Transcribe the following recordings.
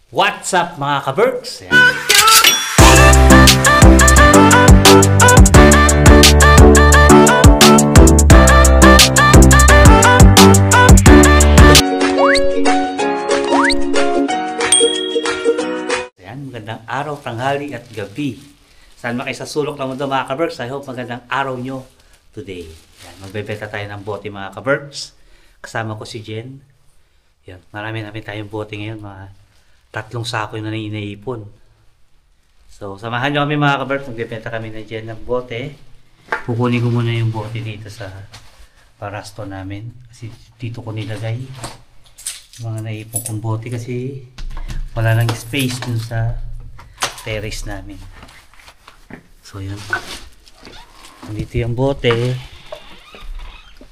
What's up mga ka-Berks? Yan. Magandang araw, tanghali at gabi. Saan man kayo sa sulok ng mundo mga ka-Berks? I hope magandang araw nyo today. Yan, magbebenta tayo ng bote mga ka-Berks. Kasama ko si Jen. Yan, marami tayong bote ngayon, mga 3 sako na inaipon. So, samahan nyo kami mga ka-Berks. Magbebenta kami ng Jen ng bote. Kukunin ko muna yung bote dito sa parasto namin. Kasi dito ko nilagay mga naipon kong bote kasi wala nang space dun sa terrace namin. So yun, nandito yung bote.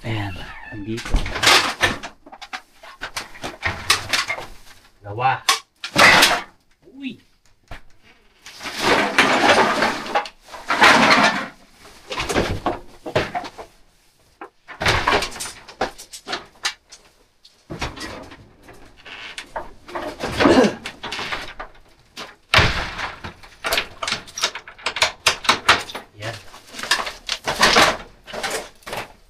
Ayan, nandito dalawa. Uy,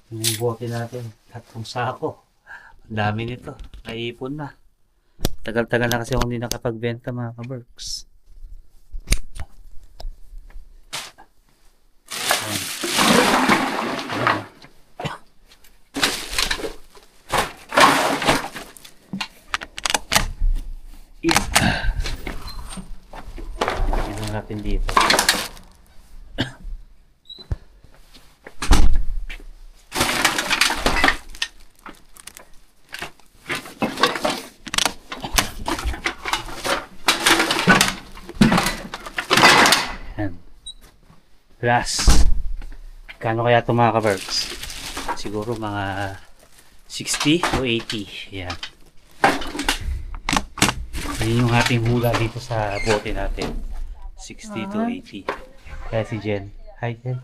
yung bote natin, 3 sako. Ang dami nito, naipon na. Tagal-tagal na kasi ako hindi nakapagbenta mga ka-Berks. Tignan natin dito. Glass. Kano kaya ito mga ka-Berks? Siguro mga 60 o 80. Yan. Yan yung ating hula dito sa bote natin. 60 to 80. Kaya si Jen. Hi Jen.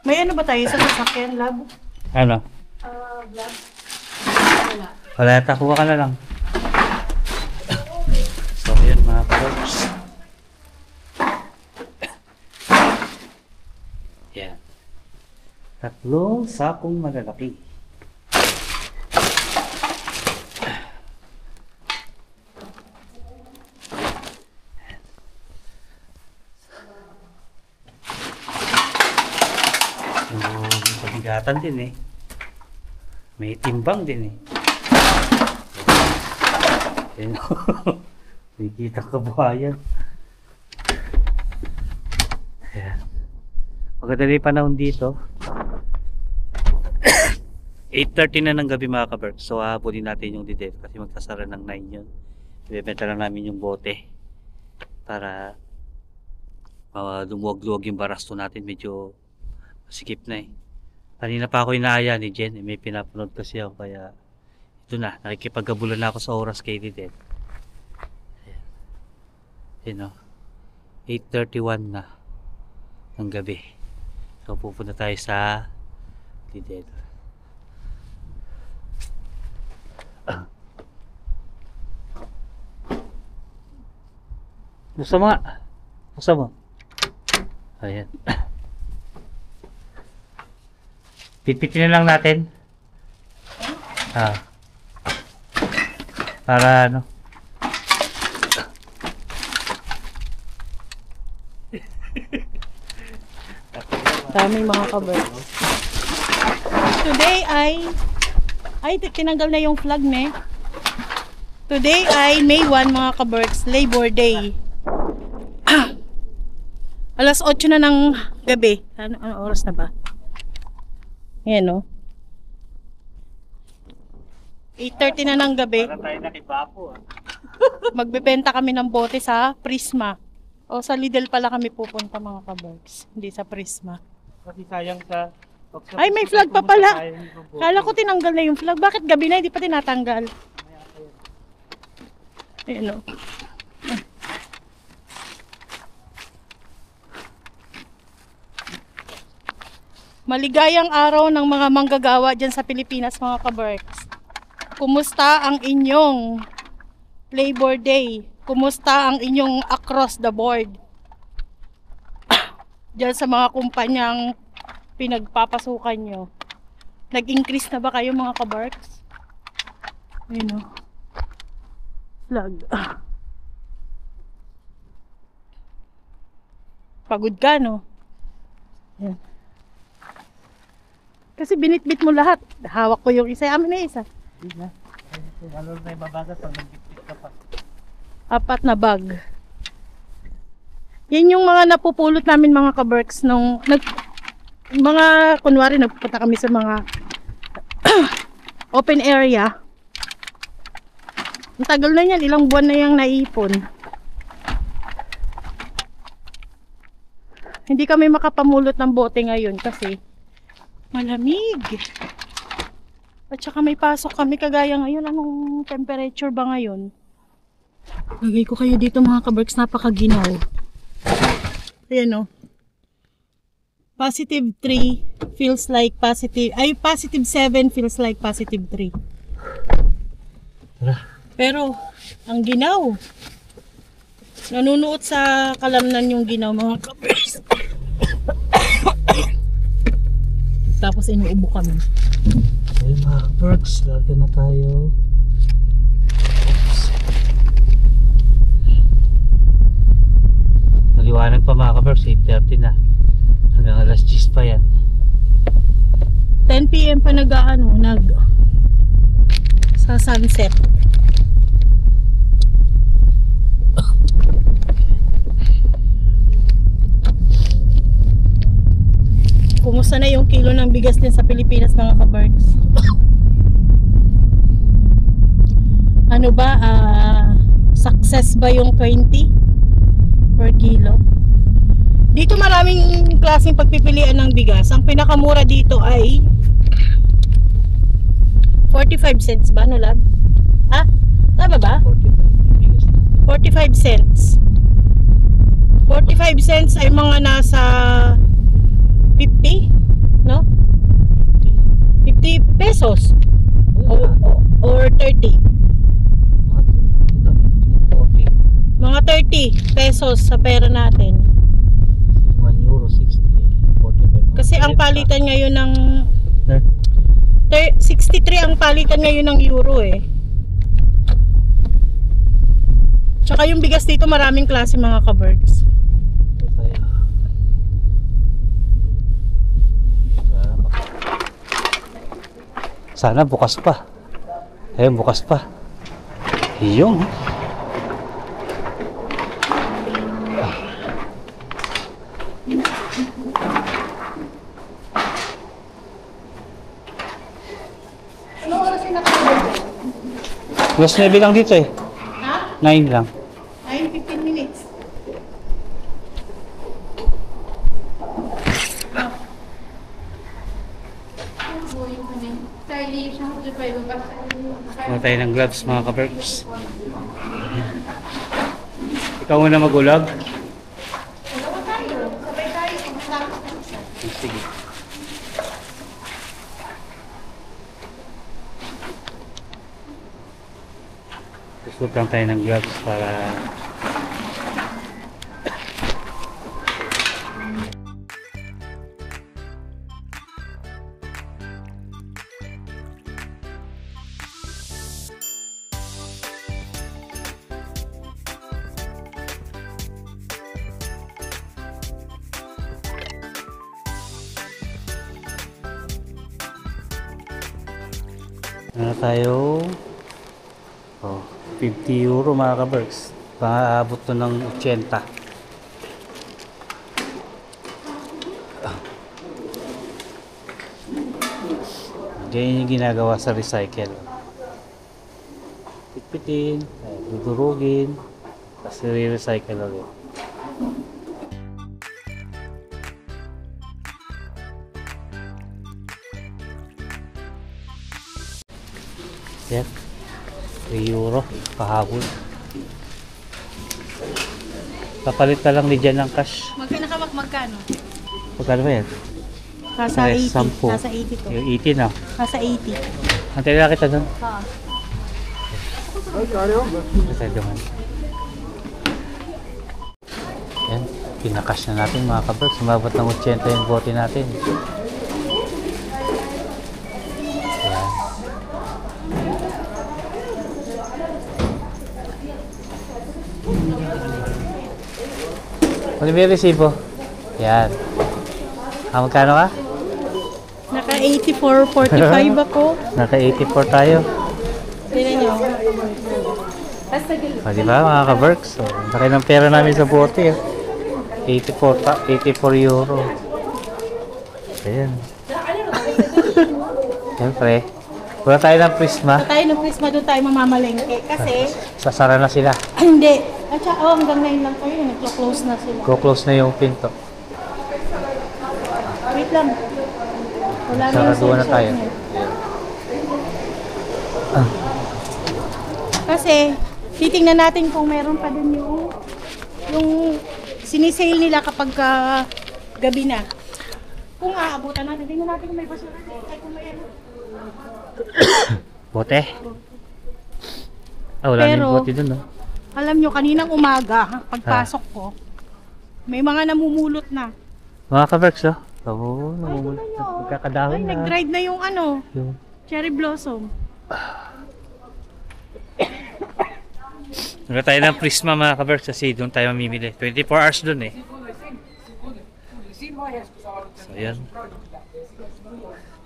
May ano ba tayo sa sasakyan, lab? Ano? Lab? Wala. Wala yata. Kuha ka na lang. So yun mga ka-Berks. Yan. 3 sakong malalaki. Pabigatan din eh. May timbang din eh. Yan. May kitang kabuhayan. Ayan. Maganda na yung panahon dito. 8:30 na ng gabi mga ka-Berks. So hapunin natin yung detail kasi magsasara ng 9 yun. Ibebenta lang namin yung bote para lumuwag-luwag yung barasto natin. Medyo masikip na eh. Kanina pa ako inaaya ni Jen. May pinapanood kasi ako kaya ito na. Nakikipaggabulan na ako sa oras kay Lidl. Ayan o. 8:31 na ng gabi. So pupunta tayo sa Lidl. Gusto mo nga? Gusto mo? Ayan. Pitpitin na lang natin. Para ano? Dami mga ka-Berks. Today ay tinanggal na yung flag ne. Today ay May 1 mga ka-Berks, Labor Day. Alas 8 na ng gabi. Ano oras na ba? Ayan o. 8:30 na ng gabi. Para tayo nakipapo Magbebenta kami ng bote sa Prisma. O sa Lidl pala kami pupunta mga ka-Berks. Hindi sa Prisma. kasi sayang sa Ay, may flag pa pala. Kala ko tinanggal na yung flag. Bakit gabi na hindi pa tinatanggal? Ayan o. Maligayang araw ng mga manggagawa dyan sa Pilipinas mga ka-Berks. Kumusta ang inyong Labor Day? Kumusta ang inyong across the board? Diyan sa mga kumpanyang pinagpapasukan nyo. Nag-increase na ba kayo mga kabarks? Ayun o. Flag. Pagod ka, no? Yan. Kasi binitbit mo lahat. Hawak ko yung isa. Amin na isa. Ano na ibabagat pag nagbitbit ka pa? 4 na bag. Yan yung mga napupulot namin mga kaberks nung mga kunwari nagpunta kami sa mga open area. Ang tagal na yan, ilang buwan na yung naipon. Hindi kami makapamulot ng bote ngayon kasi malamig. At saka may pasok kami kagaya ngayon. Anong temperature ba ngayon? Lagay ko kayo dito mga kaberks, napakaginaw. Ayan o. Positive 3 feels like positive, positive 7 feels like positive 3. Pero, ang ginaw. Nanunuot sa kalamnan yung ginaw mga kaberks. Tapos inuubo kami. Ayun mga kaberks, lagyan na tayo. Maliwanag pa mga kaberks, 8:30 na. Hanggang alas 10 pa yan. 10 PM pa sa sunset. Kumusta na yung kilo ng bigas din sa Pilipinas mga kabards? Ano ba, success ba yung 20 per kilo? Dito maraming klaseng pagpipilian ng bigas. Ang pinakamura dito ay 45 cents ba, no lab? Ah, tama ba? 45 cents. 45 cents ay mga nasa 50, no? 50 pesos or 30. Mga 30 pesos sa pera natin. 1 euro 60, 45. Kasi ang palitan ngayon ng 63 ang palitan ngayon ng euro eh. Tsaka yung bigas dito maraming klase mga kaberks. Sana bukas pa. Ayun, bukas pa. Iyong. Ano oras yung nakakabot? Mas 9 lang dito eh. Ha? 9 lang. 15 minutes. Kuha tayo ng gloves mga kaberks. Ikaw muna magulag. Dalawa tayo. Sabay tayo. Sige. Gusto lang tayo ng gloves para ano tayo? Oh, 50 euro mga kaberks. Paabot to ng 80. Ganyan yung ginagawa sa recycle. Pitpitin, dudurugin, tapos i-recycle ulit. Yan. 3 euro kahapon. Kapalit ka lang ni Jan ng cash. Magkano? Magkano ba yan? Nasa Ay, 80. 10. Nasa 80 to. Yung 80 na. Nasa 80. Antay na kita doon. Ha. Ito naman. Tinakas na natin mga kaberks. Sumabot ng 80 yung bote natin. Ayan. Kung may resibo. Yan. Magkano ka? Naka 84.45 ako. Naka 84 tayo. Tignan nyo. O, diba mga ka-Berks? So, laki ng pera namin sa bote. 84 euro. Ayan. Siyempre. Wala tayo ng prisma. Sa tayo ng Prisma doon tayo mamamalengke. Kasi, Sasara na sila. hindi. At saka, hanggang 9 lang tayo. Naglo-close na sila. Go-close na yung pinto. Wait lang. Wala na yung Saraduhan na sensor tayo. niya. Kasi, titingnan natin kung meron pa din yung sinisale nila kapag gabi na. Kung aabutan natin, tingnan natin kung may basura. Ay, kung may ano. Bote? Ah, wala na Pero, yung bote dun, no? Alam nyo, kaninang umaga, pagpasok ko, may mga namumulot na. Mga ka-Berks, oh. Oo, namumulot. Magkakadahon Ay, na. nag-dried na yung ano, Yung cherry blossom. Wala tayo ng prisma mga ka-Berks kasi doon tayo mamimili. 24 hours doon eh. So, yan.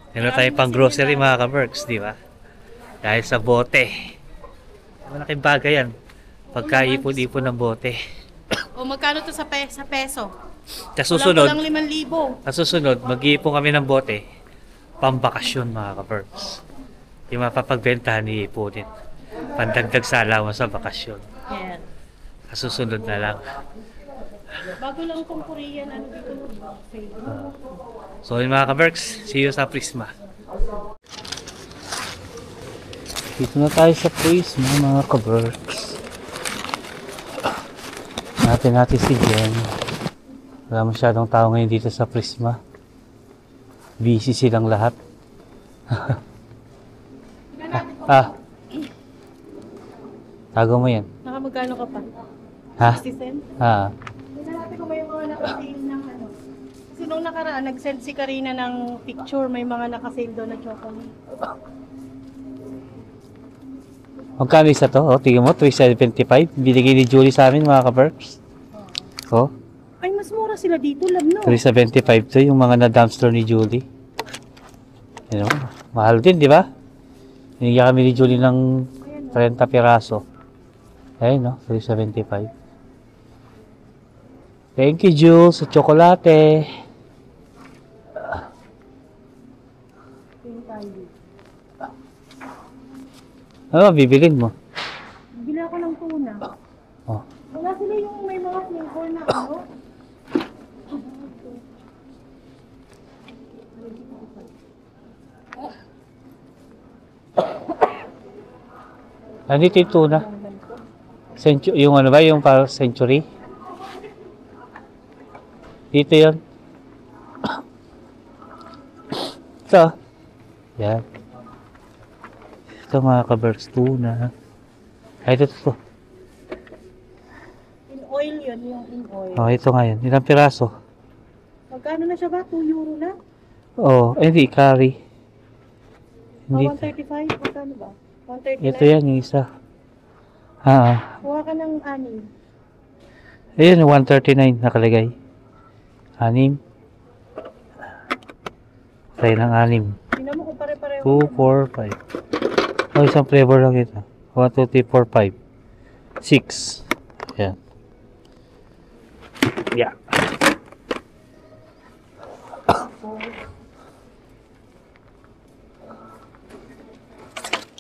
Meron tayo pang grocery mga ka-Berks, di ba? Dahil sa bote. Malaking bagay yan. Pagkaipon-ipon ng bote. O magkano to sa peso? Sa susunod, Walang 5,000. sa susunod, mag-iipon kami ng bote. Pambakasyon mga ka-Berks. Yung mapapagbentahan ni ipunin. Pandagdag sa allowance sa bakasyon. Yan. Sa susunod na lang. Bago lang itong Korean, ano dito no? So yun mga ka-Berks, see you sa Prisma. Dito na tayo sa Prisma mga ka-Berks. Natin si Jen. Wala masyadong tao ngayon dito sa Prisma. Busy silang lahat. Tago mo yan. Nakamagkano ka pa? Ha? 60 cents? Tingnan natin kung may mga nakasale ng ano. Kasi nung nakaraan, nag-send si Karina ng picture, may mga nakasale doon na chocolate. Magkano isa to? O, tingnan mo, 375. Binigay ni Julie sa amin mga ka-Berks. O, Ay, mas mura sila dito, lab no? 375 to yung mga na-dumpster ni Julie. Yan o, mahal din, di ba? Binigyan kami ni Julie ng 30 piraso. Ayun no, 375. Thank you, Jules, sa tsokolate. Ano, bibilin mo? Bili ako ng tuna. Oh. Wala sila yung may mga flavor na ano. Nandito yung tuna. Yung ano ba, yung para century? Dito yun. Ito. Yan. Ito mga ka-Berks, tuna. Ay, ito. In oil yun, yung in oil. Oh, ito nga yan. Ilang piraso? Magkano na siya ba? 2 euro na? Oh, hindi, curry. Hindi. 135? Magkano ba? 139? Ito yan, yung isa. Kuha ka ng anim. Ayun, 139 nakalagay. Anim. Tayo ng anim. Tingnan mo kung pare-pareho. 2, 4, 5. Oh, isang flavor lang ito. 1, 2, 3, 4, 5. 6. Ayan. Yeah.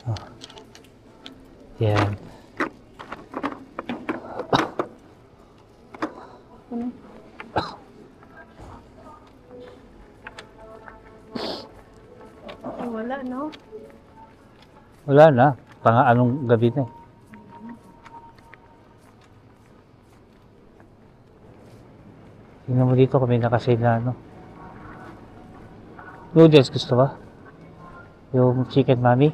Oh. Yan. Ano? Ay, wala, no? Wala na. Anong gabi na eh. Tingnan mo dito kung may nakasale na ano. Noodles gusto ba? Yung chicken mami?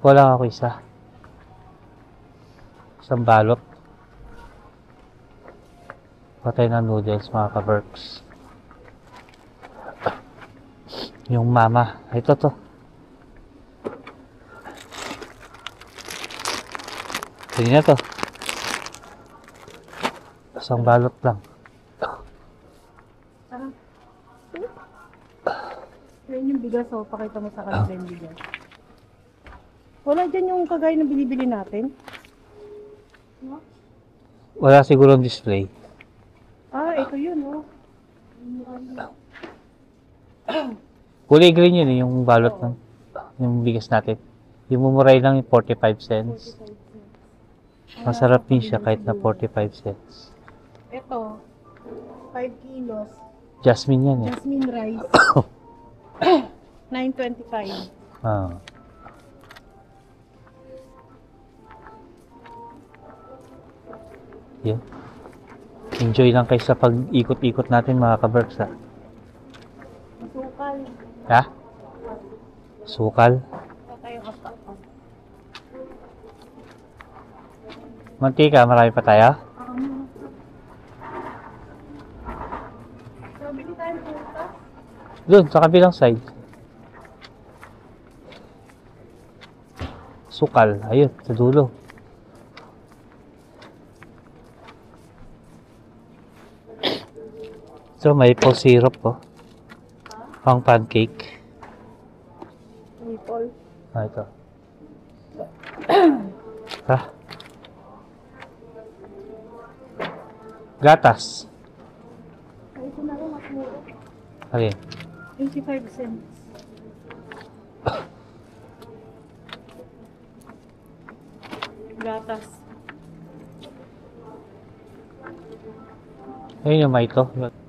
Wala ako isa. Isang balot. Patay na noodles mga ka-Berks. Yung mama. Ito to. Pwede na to. Isang balot lang. Yan yung bigas, oh. Pakita mo sa kanila yung bigas. Wala dyan yung kagaya na binibili natin. No? Wala siguro display. Ah, ito yun, oh. Kulay green yun eh, yung balot ng yung bigas natin. Yung mumuray lang yung 45 cents. Masarap din siya kahit na 45 cents. Ito, 5 kilos. Jasmine yan eh. Jasmine rice. 9.25. Ah. Yan. Enjoy lang kayo sa pag-ikot-ikot natin mga ka-Berks ha. Sukal. Ha? Sukal? Ito tayong apak. Mantika, marami pa tayo? So, bili tayo puta. Doon, sa kabilang side. Sukal. Ayun, sa dulo. So, may maple syrup po. Pang pancake. Maple. Ah, ito. Ha? Gatas. Ay, ito na rin, mas mura. Alin? 25 cents. Gatas. Ayun yung may ito.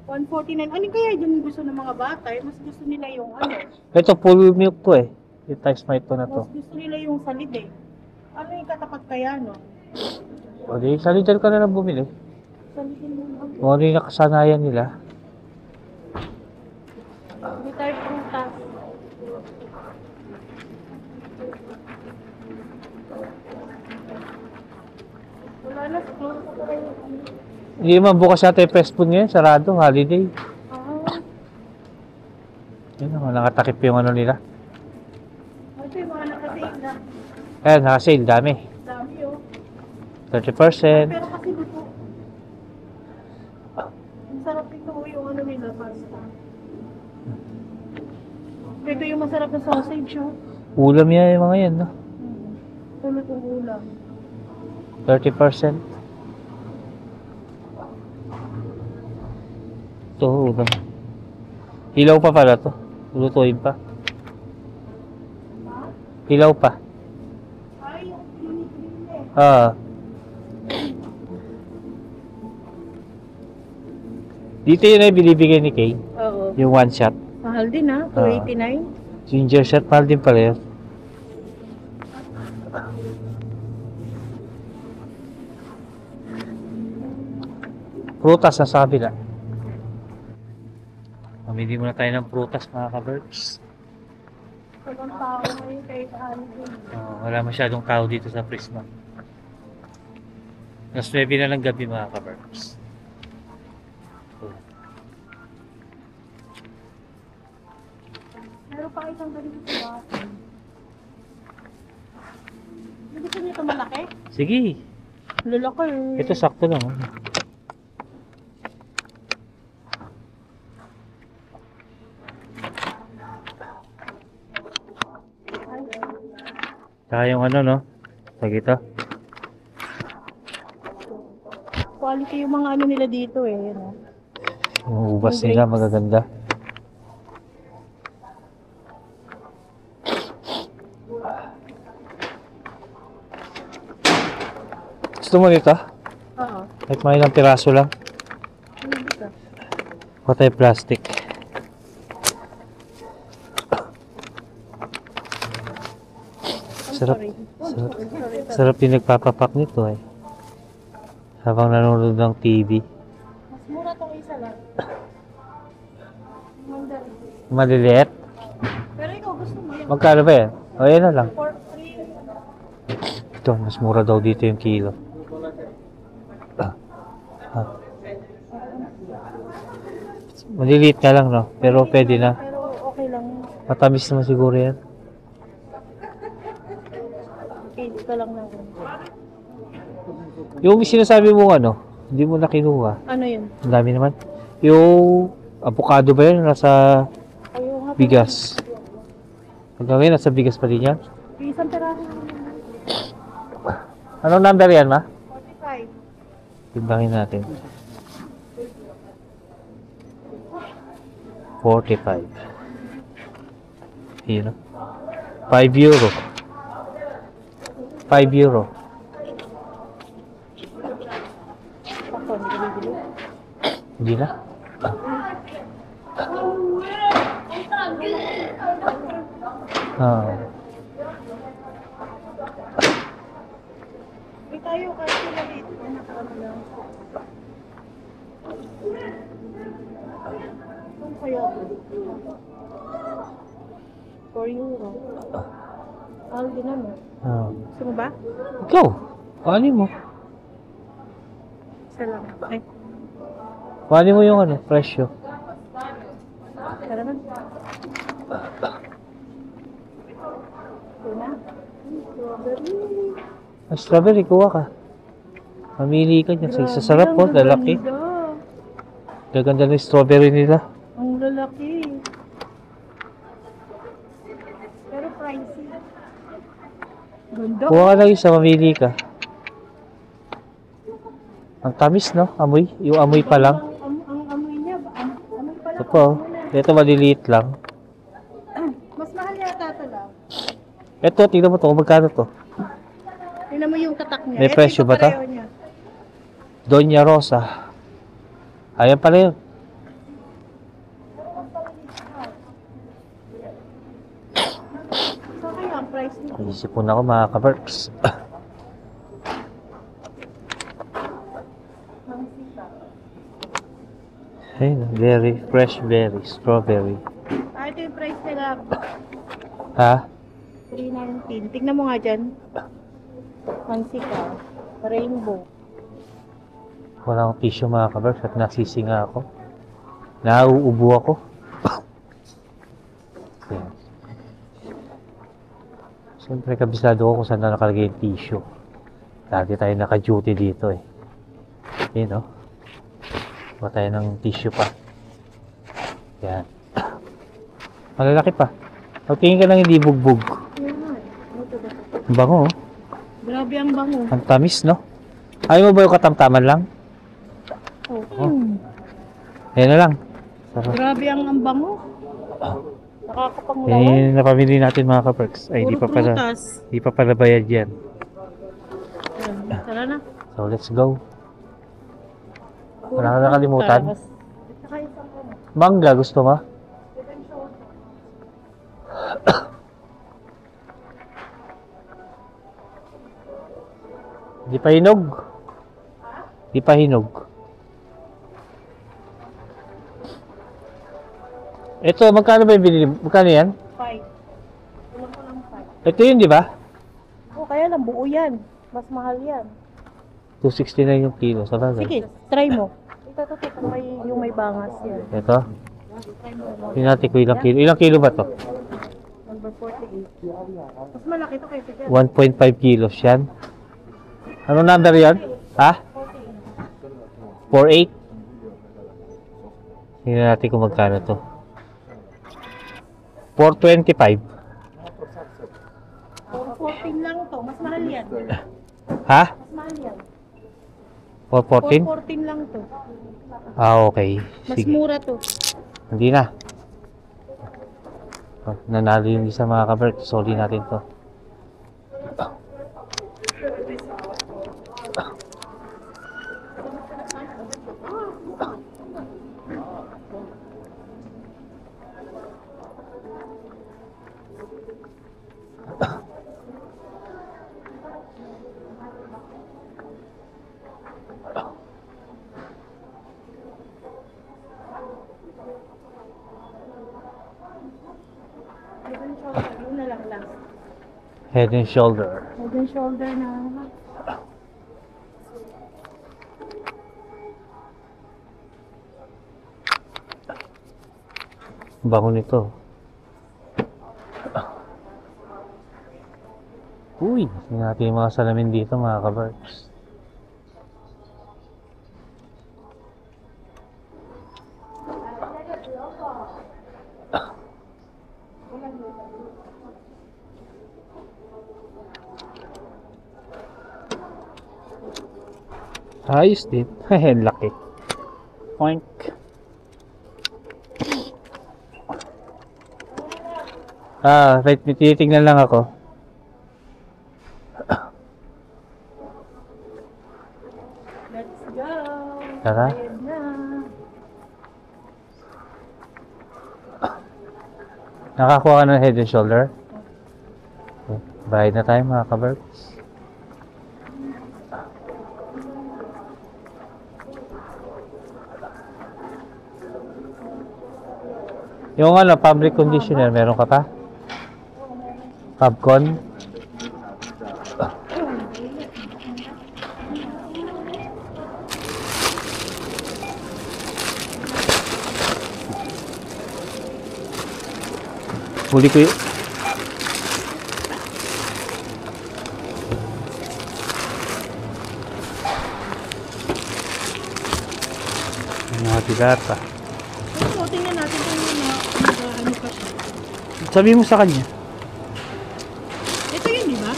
149. Ano kaya yung gusto ng mga bata? Mas gusto nila yung ano? Ito, full milk to eh. Yung Thai Smite to na to. Mas gusto nila yung salid eh. Ano yung katapat kaya no? O di, sa Lidl ka na lang bumili. Salidin mo lang. Kung ano yung nakasanayan nila. Hindi tayo prutas. Wala na, close na tayo. Hindi naman bukas yata yung fast food ngayon. Sarado, holiday. Ah, Yun, nakatakip yung ano nila. ito yung mga nakasave na. Ayan, nakasale, dami. Dami oh. 30%. Pero kasi dito, ang sarap ito yung ano nila, pasta. Ito yung masarap na sausage oh. Ulam yan yung mga yan, no? Tulad ng ulam. 30%. Ito, ulam. Hilaw pa pala to. Lutuin pa. Hilaw pa. Ay, yung pinipili eh. Ah. Dito yun ay binibigay ni Kay. Oo. Yung one shot. Mahal din ha, 289. Ginger shot, mahal din pala yun. Prutas na sa kabila. Mamili muna tayo ng prutas mga ka-Berks. Walang tao ngayon kahit ano din. Wala masyadong tao dito sa Prisma. Mas 9 na ng gabi mga ka-Berks. Meron pa isang ganito sa bahay. Gusto niyo ito malaki? Sige, Lalaki. ito sakto lang. Oh. Tsaka yung ano no, tag ito. Quality yung mga ano nila dito eh. Yan, oh. Yung ubas Yung nila grapes. magaganda. Gusto mo nito? Oo. Kahit mga ilang piraso lang. Ano dito? Patay plastic. I'm Sarap. sorry. Sarap. Sorry. Sarap yung nagpapapak nito eh. Habang nanonood ng TV. Mas mura tong isa lang. Mandar. Maliliit. Pero ikaw gusto mo yan. Magkano ba yan? O yan na lang. For free. Ito, mas mura daw dito yung kilo. Ah. Maliliit na lang, no? Pero pwede na. Pero okay lang. Matamis naman siguro yan. Pili ka lang ng Yung sinasabi mo ano, hindi mo na kinuha. ano yun? Ang dami naman. Yung avocado ba yun? Nasa Ayun nga. bigas. Hanggang ngayon, nasa bigas pa rin yan. Isang peraso. Anong number yan, ma? 45. Timbangin natin. 45. Yun, no? 5 euro. 5 euro. Ako, hindi ko bibili. Hindi na. Ah. Hindi tayo kasi sila dito. Nakarami lang. Ano kaya? 4 euro. Mahal din ano. Ah. Gusto mo ba? Ikaw, kuhanin mo. Isa lang. Ay, Kuhanin mo yung ano, presyo. tara na. Ito na. Strawberry. Strawberry, kuha ka. Mamili ka dyan. Sa sarap po, Grabe, ang lalaki. gaganda. Gaganda ng strawberry nila. Ang lalaki. Pero pricey. Ganda. Kuha ka lang isa, mamili ka. Ang tamis, no? Amoy. Yung amoy pa lang. Ang amoy niya, amoy pa lang. Ito po. Ito maliliit lang. Mas mahal yata ito lang. Ito, tingnan mo to. Kung magkano to? Tingnan mo yung tatak niya. May Ito, presyo ito ba to? pareho niya. Doña Rosa. Ayan pala yun. So kaya ang price niya. Isipon ako mga kaberks. Ayun, very fresh berry, strawberry. Ah, ito yung price nila. Ha? 319. Tignan mo nga dyan. Mansika. Rainbow. Wala akong tissue mga kaberks at nasisi nga ako. Nauubo ako. Ayan. Siyempre kabisado ko kung saan na nakalagay yung tissue. Dati tayo naka-duty dito eh. Yun no? Kuha tayo ng tissue pa. Yan. Malalaki pa. Pagtingin ka lang hindi bugbog. Yan nga eh. Ito ba? Ang bango oh. Grabe ang bango. Ang tamis no? Ayaw mo ba yung katamtaman lang? Oh. Yan na lang. Sarap. Grabe ang bango. Nakakapanglawan. Yan yung napamili natin mga kaperks. Ay, di pa pala. prutas. Di pa pala bayad yan. Yan. Tara na. So, let's go. Puro Wala ka nakalimutan? prutas. Saka isang ano. Mangga, gusto mo? Di pa hinog? Di pa hinog. Ito, magkano ba yung binili? Magkano yan? 5. Kulang ko lang 5. Ito yun, di ba? Oh, kaya lang buo yan. Mas mahal yan. 269 yung kilo. Sa bagay. Sige, try mo. Ito kung may, yung may bangas yan. Ito. Tingnan natin kung ilang kilo. Ilang kilo ba to? Number 48. Mas malaki to kaysa dyan. 1.5 kilos yan. Ano number yan? Ha? 48? Tingnan natin kung magkano to. 425. 14 lang to. Mas mahal yan. Ha? Mas mahal yan. 414? 14 lang to. Ah, okay. Mas Sige. mura to. Hindi na. Oh, nanalo yung isa mga kabert. Soli natin to. Yun na lang last. Head and shoulder. Head and shoulder na. Bango nito. Uy, tingnan natin yung mga salamin dito mga ka-birds. Ayos din. Hehe, laki. Poink. Wait, tinitingnan lang ako. Let's go! Tara. Ayan na. Nakakuha ka ng head and shoulder? Okay. Bayad na tayo mga ka-birds. Yung ano, fabric conditioner, meron ka pa? Fabcon? Huli ko yun. Mga pirata. So, tingnan natin kung ano pa siya. Sabi mo sa kanya. Ito yun, di ba?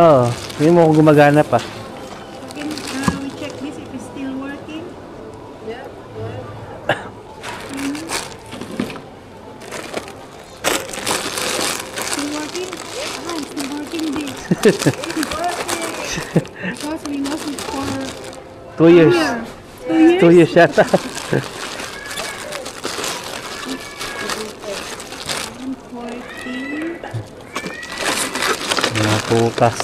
Oo. Hindi mo kung gumagana pa. Okay, we check this if it's still working. Yeah. Still working? Ah, it's still working this. Because we lost it for 2 years. 2 years. 2 years yata. 14. Mga putas.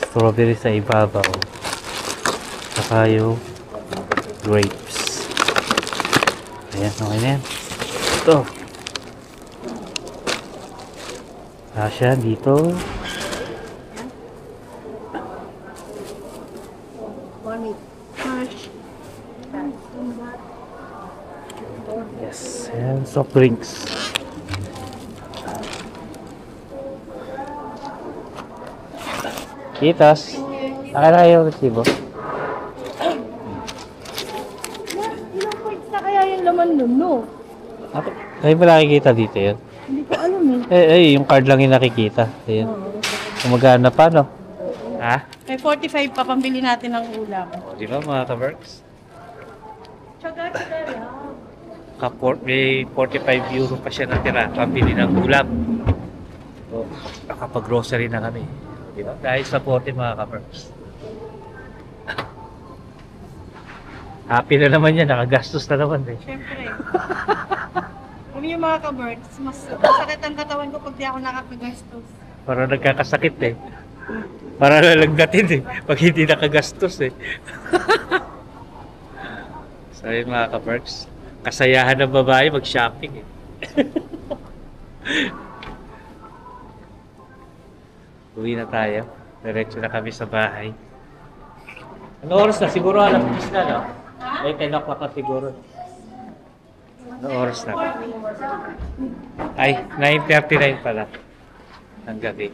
Strawberry sa ibabaw. Saka yung grapes. Ayan, okay na yan. Ito. Kasya dito. Cash. Yes. Ayan, soft drinks. Kitas. Akala yung resibo. Ilang points na kaya yung laman nun, no? Ay, mo nakikita dito yun. Hindi ko alam eh. Yung card lang yung nakikita. Ayan. Kumagana pa, no? Ha? May 45 pa pambili natin ng ulam. Di ba mga ka-works? Tsaga lang. May 45 euro pa siya natira. Pambili ng ulam. So, nakapag-grocery na kami. Di ba? Dahil sa 40 mga ka-works. Happy na naman yan. Nakagastos na naman eh. Siyempre. Kami yung mga ka-birds, mas masakit ang katawan ko pag di ako nakakagastos. Para nagkakasakit eh. Para lalagnatin eh. Pag hindi nakagastos eh. So yun mga ka-perks. Kasayahan ng babae mag-shopping eh. Uwi na tayo. Diretso na kami sa bahay. Ano oras na? Siguro alam mo na, no? Ay, 10 o'clock na siguro. Ano oras na? Ay, 9:39 pala. Ang gabi.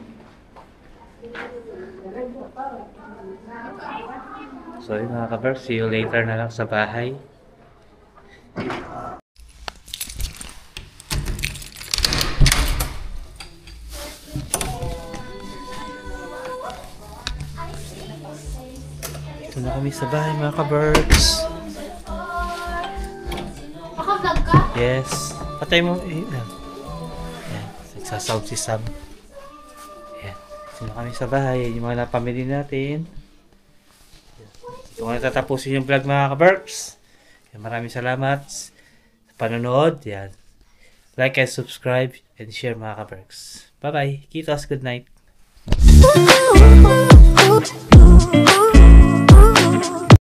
So yun mga ka-birds, see you later na lang sa bahay. Ito na kami sa bahay mga ka-birds. Naka-vlog ka? Yes. Patay mo. Ayan. Nagsasound si Sam. Ayan. Ito na kami sa bahay. Yung mga napamili natin. Ito nga natatapusin yung vlog mga ka-birds. Maraming salamat sa panonood. Yan. Like and subscribe and share mga ka-birds. Bye-bye. Kitos. Good night.